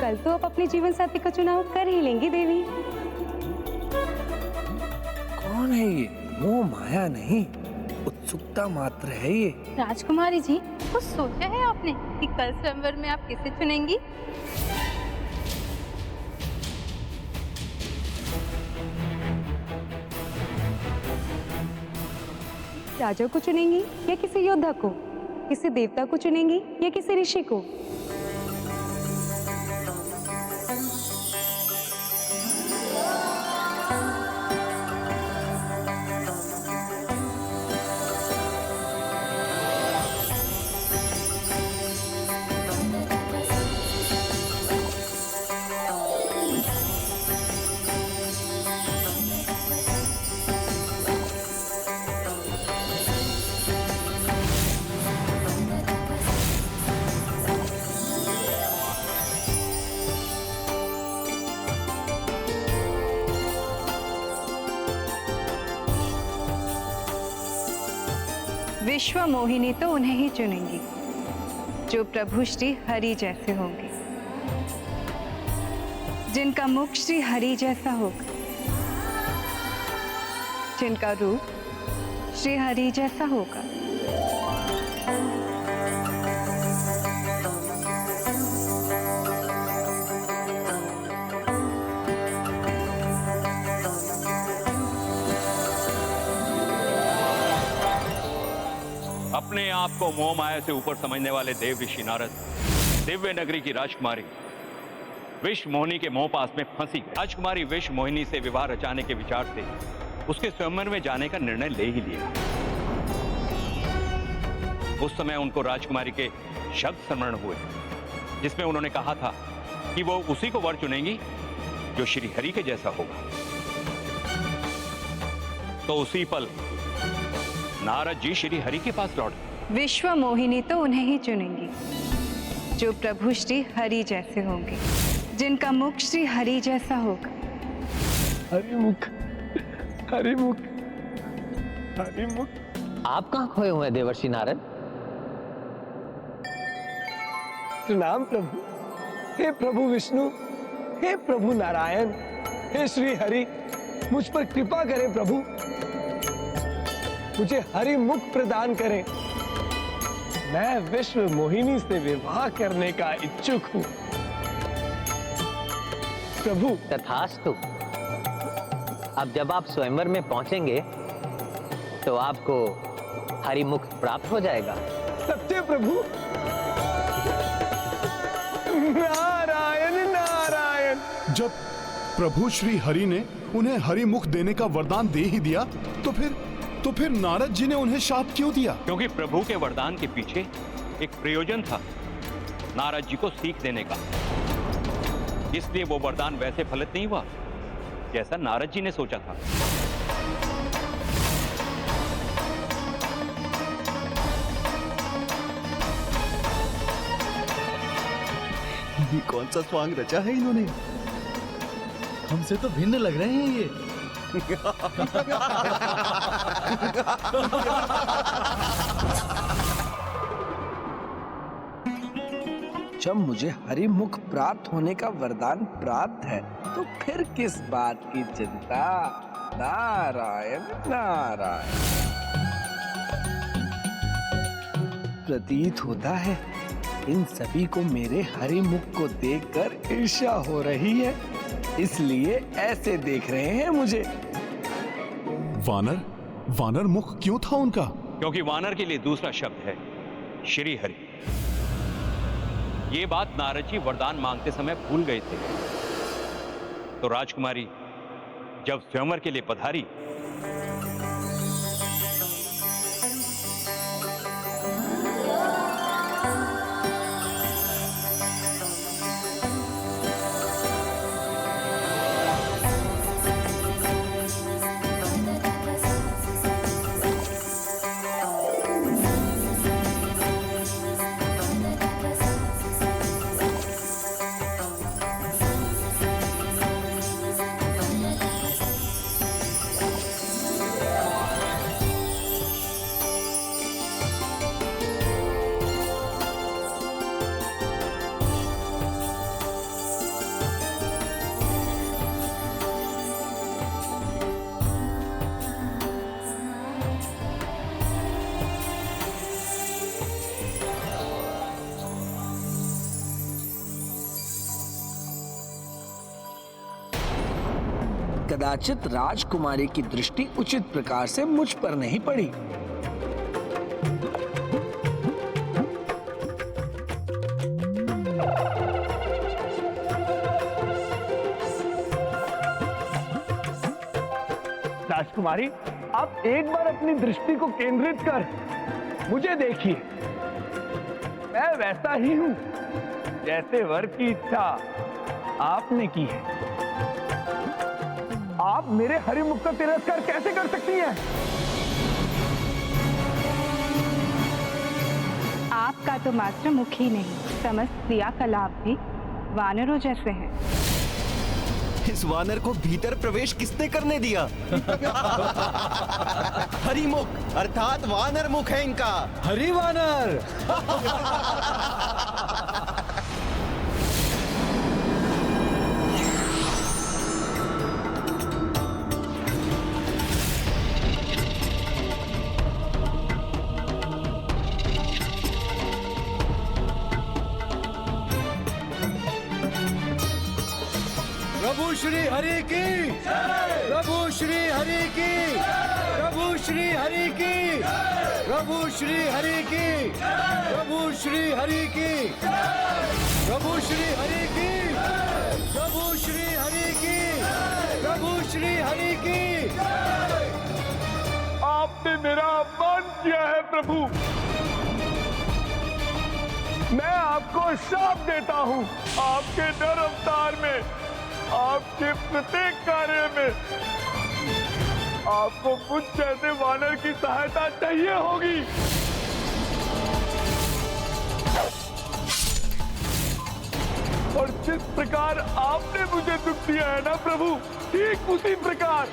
कल तो आप अपने जीवन साथी का चुनाव कर ही लेंगी देवी। कौन है ये? मोह माया नहीं, उत्सुकता मात्र है ये। राजकुमारी जी, कुछ सोचा है आपने कि कल स्वयंवर में आप किसे चुनेंगी? राजा को चुनेंगी या किसी योद्धा को? किसी देवता को चुनेंगी या किसी ऋषि को? विश्व मोहिनी तो उन्हें ही चुनेंगी जो प्रभु श्री हरि जैसे होंगे, जिनका मुख श्री हरि जैसा होगा, जिनका रूप श्री हरि जैसा होगा। अपने आप को मोह माया से ऊपर समझने वाले देव ऋषि नारद दिव्य नगरी की राजकुमारी विश्व मोहिनी के मोह पास में फंसी गई। राजकुमारी विश्व मोहिनी से विवाह रचाने के विचार से उसके स्वयंवर में जाने का निर्णय ले ही लिया। उस समय उनको राजकुमारी के शब्द स्मरण हुए जिसमें उन्होंने कहा था कि वो उसी को वर चुनेंगी जो श्री हरि के जैसा होगा। तो उसी पल नारद जी श्री हरि के पास लौटे। विश्व मोहिनी तो उन्हें ही चुनेंगी जो प्रभु श्री हरि जैसे होंगे, जिनका मुख श्री हरि जैसा होगा। हरिमुख, हरिमुख, हरिमुख। आप कहाँ खोए हुए हैं देवर्षि नारद? प्रणाम प्रभु। हे प्रभु विष्णु, हे प्रभु नारायण, हे श्री हरि, मुझ पर कृपा करें प्रभु, मुझे हरि मुख प्रदान करें। मैं विश्व मोहिनी से विवाह करने का इच्छुक हूं प्रभु। तथास्तु। अब जब आप स्वयंवर में पहुंचेंगे तो आपको हरि मुख प्राप्त हो जाएगा। सत्य प्रभु। नारायण नारायण। जब प्रभु श्री हरि ने उन्हें हरि मुख देने का वरदान दे ही दिया तो फिर नारद जी ने उन्हें शाप क्यों दिया? क्योंकि प्रभु के वरदान के पीछे एक प्रयोजन था, नारद जी को सीख देने का। इसलिए वो वरदान वैसे फलित नहीं हुआ जैसा नारद जी ने सोचा था। ये कौन सा स्वांग रचा है इन्होंने? हमसे तो भिन्न लग रहे हैं ये। जब मुझे हरिमुख प्राप्त होने का वरदान प्राप्त है तो फिर किस बात की चिंता। नारायण नारायण। प्रतीत होता है इन सभी को मेरे हरिमुख को देखकर ईर्ष्या हो रही है, इसलिए ऐसे देख रहे हैं मुझे। वानर मुख क्यों था उनका? क्योंकि वानर के लिए दूसरा शब्द है श्री हरि। ये बात नारद जी वरदान मांगते समय भूल गए थे। तो राजकुमारी जब स्वयंवर के लिए पधारी कदाचित राजकुमारी की दृष्टि उचित प्रकार से मुझ पर नहीं पड़ी। राजकुमारी, आप एक बार अपनी दृष्टि को केंद्रित कर मुझे देखिए। मैं वैसा ही हूं जैसे वर की इच्छा आपने की है। आप मेरे हरिमुख का तिरस्कार कैसे कर सकती हैं? आपका तो मात्र मुख ही नहीं, समस्त क्रियाकलाप भी वानरों जैसे हैं। इस वानर को भीतर प्रवेश किसने करने दिया? हरिमुख अर्थात वानर मुख है इनका। हरि वानर। प्रभु श्री हरि की, प्रभु श्री हरि की, प्रभु श्री हरि की, प्रभु श्री हरि की, प्रभु श्री हरि की, प्रभु श्री हरि की, प्रभु श्री हरि की, प्रभु श्री हरि की। आपने मेरा अपमान किया है प्रभु। मैं आपको शाप देता हूं। आपके नर अवतार में, आपके प्रत्येक कार्य में आपको मुझ जैसे वानर की सहायता चाहिए होगी। और जिस प्रकार आपने मुझे दुख दिया है ना प्रभु, ठीक उसी प्रकार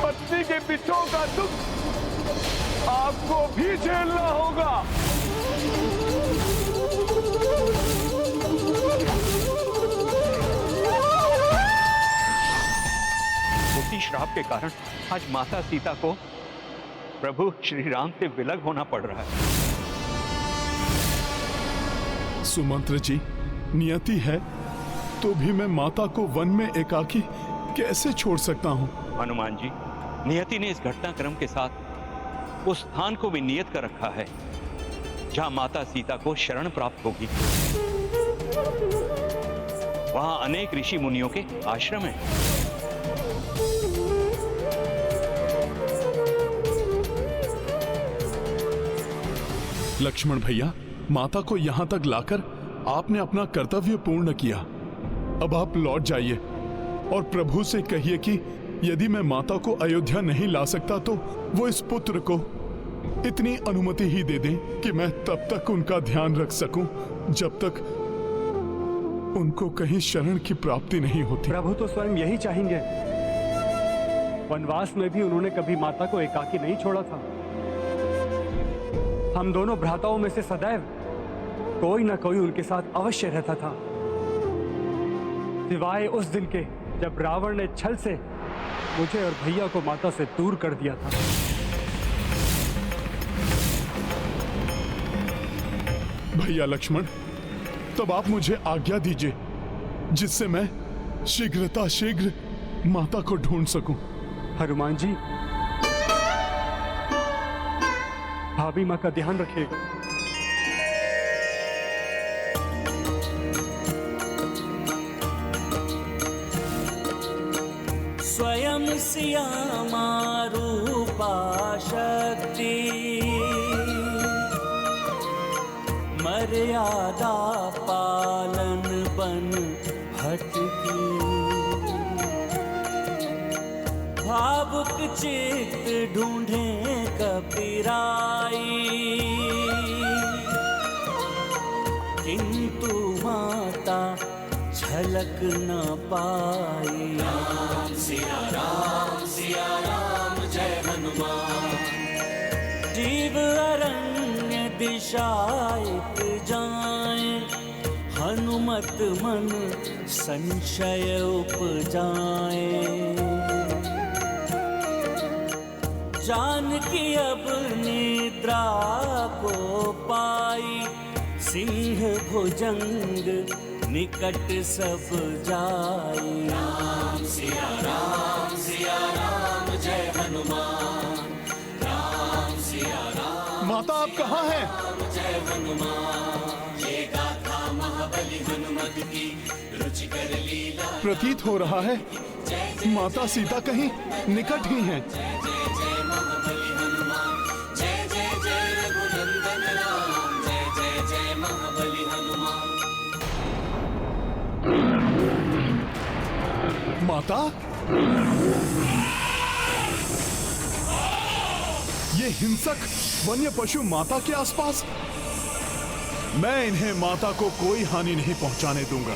पत्नी के बिछोह का दुख आपको भी झेलना होगा। उसी श्राप के कारण आज माता सीता को प्रभु श्री राम से विलग होना पड़ रहा है। सुमंत्र जी, नियति है तो भी मैं माता को वन में एकाकी कैसे छोड़ सकता हूँ? हनुमान जी, नियति ने इस घटनाक्रम के साथ उस स्थान को भी नियत कर रखा है जहां माता सीता को शरण प्राप्त होगी। वहां अनेक ऋषि मुनियों के आश्रम हैं। लक्ष्मण भैया, माता को यहाँ तक लाकर आपने अपना कर्तव्य पूर्ण किया। अब आप लौट जाइए और प्रभु से कहिए कि यदि मैं माता को अयोध्या नहीं ला सकता तो वो इस पुत्र को इतनी अनुमति ही दे दें कि मैं तब तक उनका ध्यान रख सकूं जब तक उनको कहीं शरण की प्राप्ति नहीं होती। प्रभु तो स्वयं यही चाहेंगे। वनवास में भी उन्होंने कभी माता को एकाकी नहीं छोड़ा था। हम दोनों भ्राताओं में से सदैव कोई ना कोई उनके साथ अवश्य रहता था, सिवाय उस दिन के जब रावण ने छल से मुझे और भैया को माता से दूर कर दिया था। भैया लक्ष्मण, तब आप मुझे आज्ञा दीजिए जिससे मैं शीघ्र माता को ढूंढ सकूं। हनुमान जी, भाभी माँ का ध्यान रखिएगा। स्वयं सियामा रूपा शक्ति, मर्यादा पालन बन भटकी, भावुक चित्त ढूंढे कपिराई, किंतु माता झलक न पाई। राम सिया राम जय हनुमान। जीव अरण्य दिशायित जाए, हनुमत मन संशय उपजाए। जानकी अब निद्रा को पाई, सिंह भुजंग निकट सब जाई। राम सिया जय हनुमान, राम सिया राम। माता आप कहाँ हैं? जय हनुमान, ये गाथा महाबली हनुमत की, रुचिकर लीला। प्रतीत हो रहा है माता सीता कहीं निकट ही हैं। जय जय महाबली हनुमान, जय जय जय रघुनंदन राम, जय जय जय महाबली हनुमान। माता, ये हिंसक वन्य पशु माता के आसपास। मैं इन्हें माता को कोई हानि नहीं पहुंचाने दूंगा।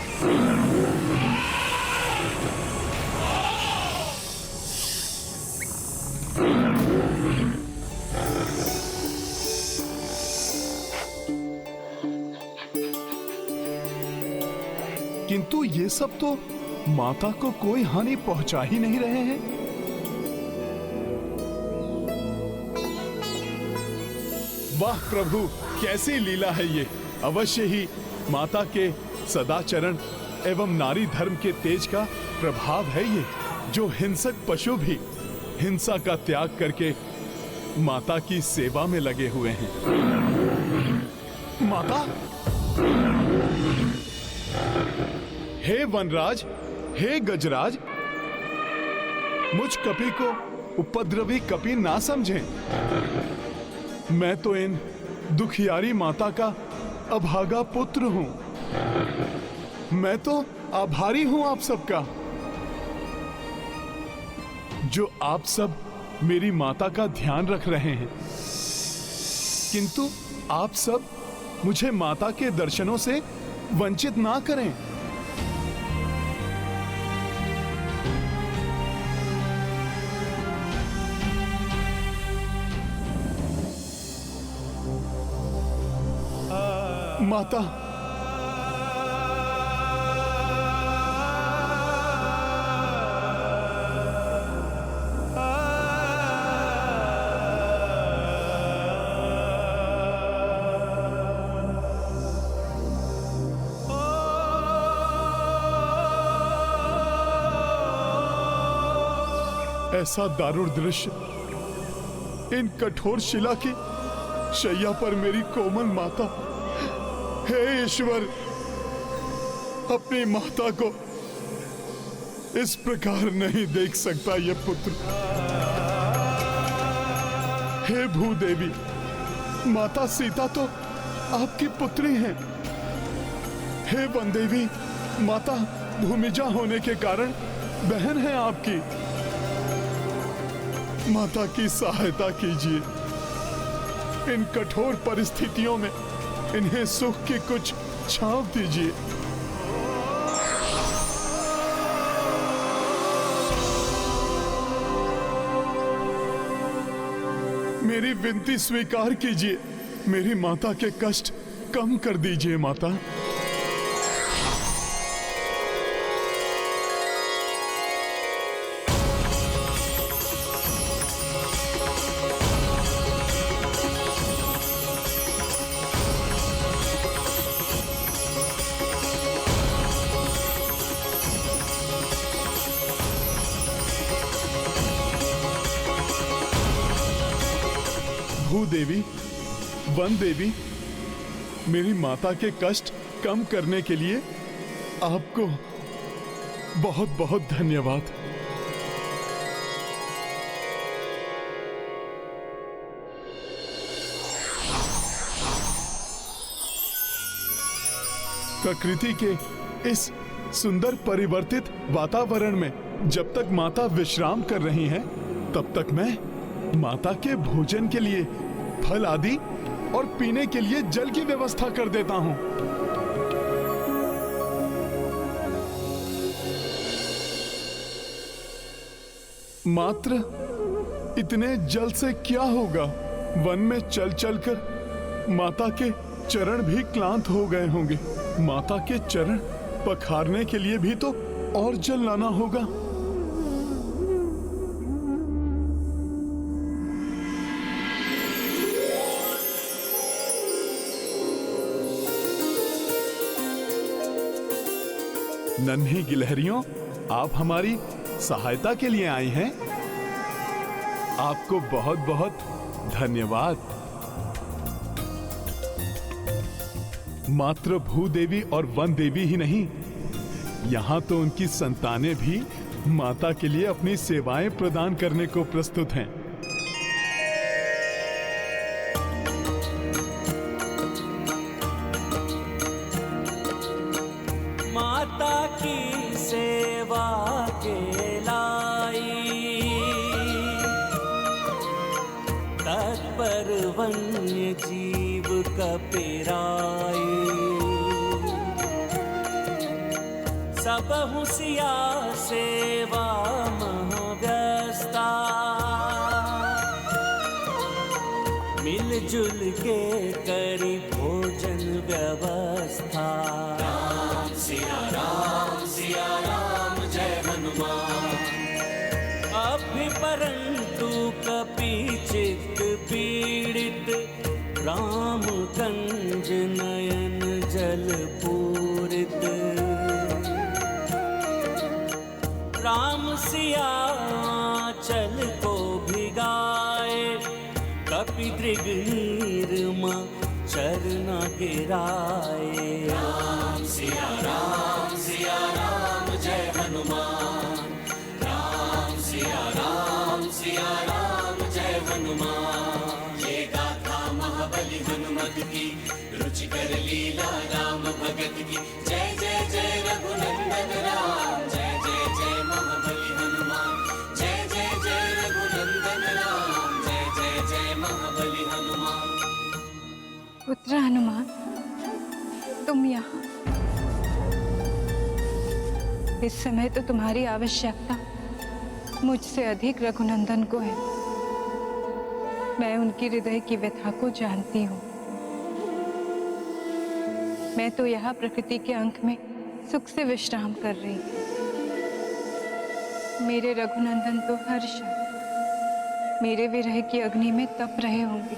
किंतु ये सब तो माता को कोई हानि पहुंचा ही नहीं रहे हैं। वाह प्रभु, कैसी लीला है ये। अवश्य ही माता के सदाचरण एवं नारी धर्म के तेज का प्रभाव है ये, जो हिंसक पशु भी हिंसा का त्याग करके माता की सेवा में लगे हुए हैं। माता, हे वनराज, हे गजराज, मुझ कपि को उपद्रवी कपि ना समझें। मैं तो इन दुखियारी माता का अभागा पुत्र हूं। मैं तो आभारी हूं आप सबका, जो आप सब मेरी माता का ध्यान रख रहे हैं। किंतु आप सब मुझे माता के दर्शनों से वंचित ना करें। माता, ऐसा दारुण दृश्य, इन कठोर शिला की शैया पर मेरी कोमल माता। हे ईश्वर, अपनी माता को इस प्रकार नहीं देख सकता ये पुत्र। हे भूदेवी, माता सीता तो आपकी पुत्री हैं। हे वनदेवी, माता भूमिजा होने के कारण बहन है आपकी। माता की सहायता कीजिए। इन कठोर परिस्थितियों में इन्हें सुख की कुछ छांव दीजिए। मेरी विनती स्वीकार कीजिए। मेरी माता के कष्ट कम कर दीजिए माता। भूदेवी, वन देवी, मेरी माता के कष्ट कम करने के लिए आपको बहुत बहुत धन्यवाद। प्रकृति के इस सुंदर परिवर्तित वातावरण में जब तक माता विश्राम कर रही हैं, तब तक मैं माता के भोजन के लिए फल आदि और पीने के लिए जल की व्यवस्था कर देता हूं। मात्र इतने जल से क्या होगा? वन में चल चलकर माता के चरण भी क्लांत हो गए होंगे। माता के चरण पखारने के लिए भी तो और जल लाना होगा। नन्ही गिलहरियों, आप हमारी सहायता के लिए आई हैं। आपको बहुत बहुत धन्यवाद। मात्र भूदेवी और वन देवी ही नहीं, यहाँ तो उनकी संतानें भी माता के लिए अपनी सेवाएं प्रदान करने को प्रस्तुत हैं। माता की सेवा के लाई तत्पर वन्य जीव कपिराई, सब हुसिया सेवा महाव्यस्ता, मिलजुल के करी भोजन व्यवस्था। राम सिया राम जय हनुमान। अभिपरंतु कपिचित पीड़ित, राम कंज नयन जल पूरित। राम सिया चल को भिगाए, कपि दृग नीरमा चरना गिराए। राम सिया राम जय हनुमान। राम सिया राम जय हनुमान। ये गाथा महाबली हनुमत की, रुचिकर लीला राम भगत की। जय जय जय रघुनंदन राम, जय जय जय महाबली हनुमान। जय जय जय रघुनंदन राम, जय जय जय महाबली हनुमान। पुत्र हनुमान, तुम यहाँ। इस समय तो तुम्हारी आवश्यकता मुझसे अधिक रघुनंदन को है। मैं उनकी हृदय की व्यथा को जानती हूँ। मैं तो यहाँ प्रकृति के अंक में सुख से विश्राम कर रही हूँ। मेरे रघुनंदन तो हर क्षण मेरे विरह की अग्नि में तप रहे होंगे।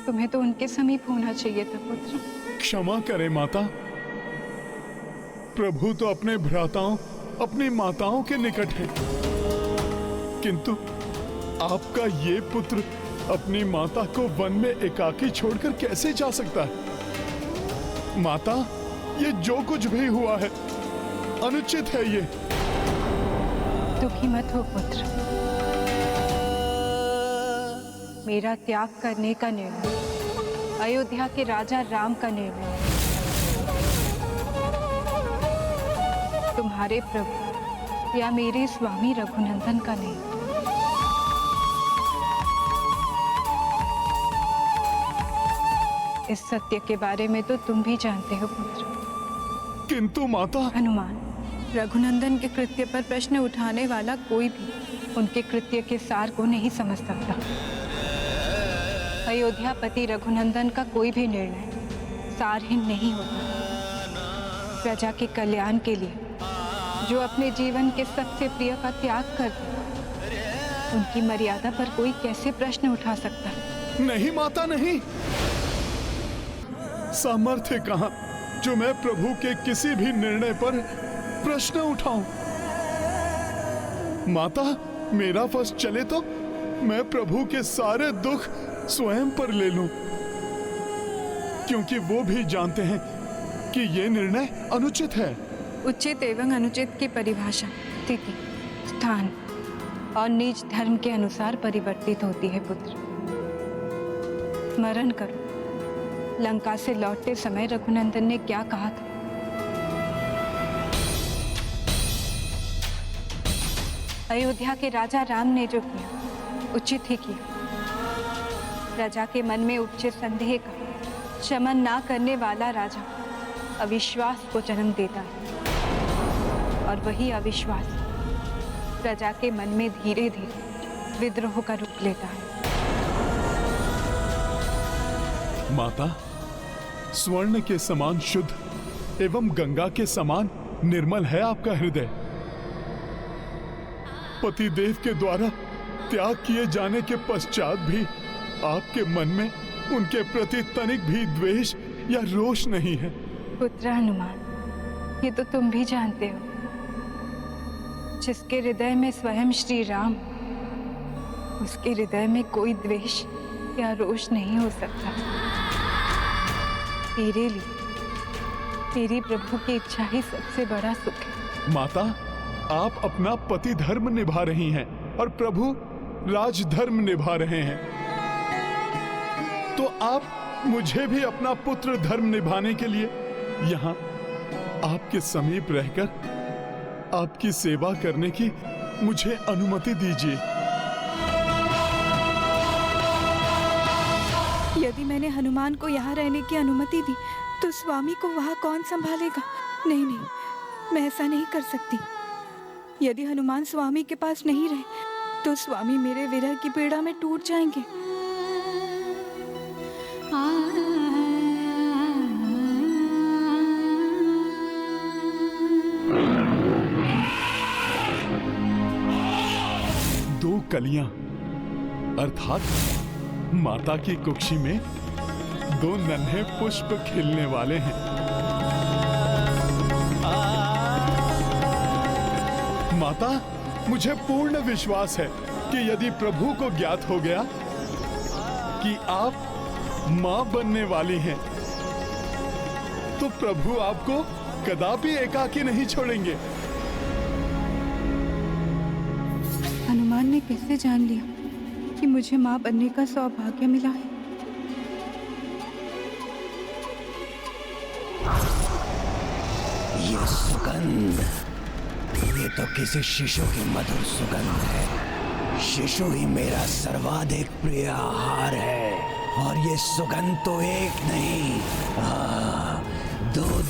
तुम्हें तो उनके समीप होना चाहिए था पुत्र। क्षमा करें माता, प्रभु तो अपने भ्राताओं, अपनी माताओं के निकट है, किंतु आपका ये पुत्र अपनी माता को वन में एकाकी छोड़कर कैसे जा सकता है? माता, ये जो कुछ भी हुआ है अनुचित है। ये दुखी मत हो पुत्र। मेरा त्याग करने का निर्णय अयोध्या के राजा राम का निर्णय है, तुम्हारे प्रभु या मेरे स्वामी रघुनंदन का नहीं। इस सत्य के बारे में तो तुम भी जानते हो पुत्र। किंतु माता। हनुमान, रघुनंदन के कृत्य पर प्रश्न उठाने वाला कोई भी उनके कृत्य के सार को नहीं समझ सकता। अयोध्यापति रघुनंदन का कोई भी निर्णय सारहीन नहीं होता। प्रजा के कल्याण के लिए जो अपने जीवन के सबसे प्रिय का त्याग कर दे, उनकी मर्यादा पर कोई कैसे प्रश्न उठा सकता है? नहीं माता, नहीं। सामर्थ्य कहाँ जो मैं प्रभु के किसी भी निर्णय पर प्रश्न उठाऊं? माता, मेरा वश चले तो मैं प्रभु के सारे दुख स्वयं पर ले लूं, क्योंकि वो भी जानते हैं कि ये निर्णय अनुचित है। उचित एवं अनुचित की परिभाषा स्थिति, स्थान और नीच धर्म के अनुसार परिवर्तित होती है पुत्र। स्मरण करो, लंका से लौटते समय रघुनंदन ने क्या कहा था? अयोध्या के राजा राम ने जो किया उचित ही किया। प्रजा के मन में उपजे संदेह का शमन ना करने वाला राजा अविश्वास को जन्म देता है, और वही अविश्वास प्रजा के मन में धीरे धीरे विद्रोह का रूप लेता है। माता, स्वर्ण के समान शुद्ध एवं गंगा के समान निर्मल है आपका हृदय। पतिदेव के द्वारा त्याग किए जाने के पश्चात भी आपके मन में उनके प्रति तनिक भी द्वेष या रोष नहीं है। पुत्र हनुमान, ये तो तुम भी जानते हो। जिसके हृदय में स्वयं श्री राम, उसके हृदय में कोई द्वेष या रोष नहीं हो सकता। तेरे लिए तेरी प्रभु की इच्छा ही सबसे बड़ा सुख है। माता, आप अपना पति धर्म निभा रही हैं और प्रभु राजधर्म निभा रहे हैं, तो आप मुझे भी अपना पुत्र धर्म निभाने के लिए यहाँ आपके समीप रहकर आपकी सेवा करने की मुझे अनुमति दीजिए। यदि मैंने हनुमान को यहाँ रहने की अनुमति दी तो स्वामी को वहाँ कौन संभालेगा? नहीं नहीं, मैं ऐसा नहीं कर सकती। यदि हनुमान स्वामी के पास नहीं रहे तो स्वामी मेरे विरह की पीड़ा में टूट जाएंगे। दो कलियां अर्थात माता की कुक्षी में दो नन्हे पुष्प खिलने वाले हैं। माता, मुझे पूर्ण विश्वास है कि यदि प्रभु को ज्ञात हो गया कि आप मां बनने वाली हैं, तो प्रभु आपको कदापि एकाकी नहीं छोड़ेंगे। हनुमान ने कैसे जान लिया कि मुझे मां बनने का सौभाग्य मिला है? ये सुगंध, ये तो किसी शिशु की मधुर सुगंध है। शिशु ही मेरा सर्वाधिक प्रिय आहार है, और ये सुगंध तो एक नहीं,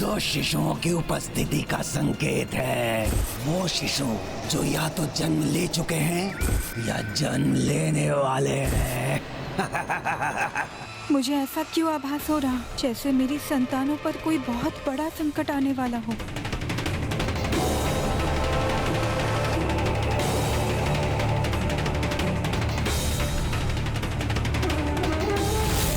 दो शिशुओं की उपस्थिति का संकेत है। वो शिशु जो या तो जन्म ले चुके हैं या जन्म लेने वाले हैं। मुझे ऐसा क्यों आभास हो रहा जैसे मेरी संतानों पर कोई बहुत बड़ा संकट आने वाला हो?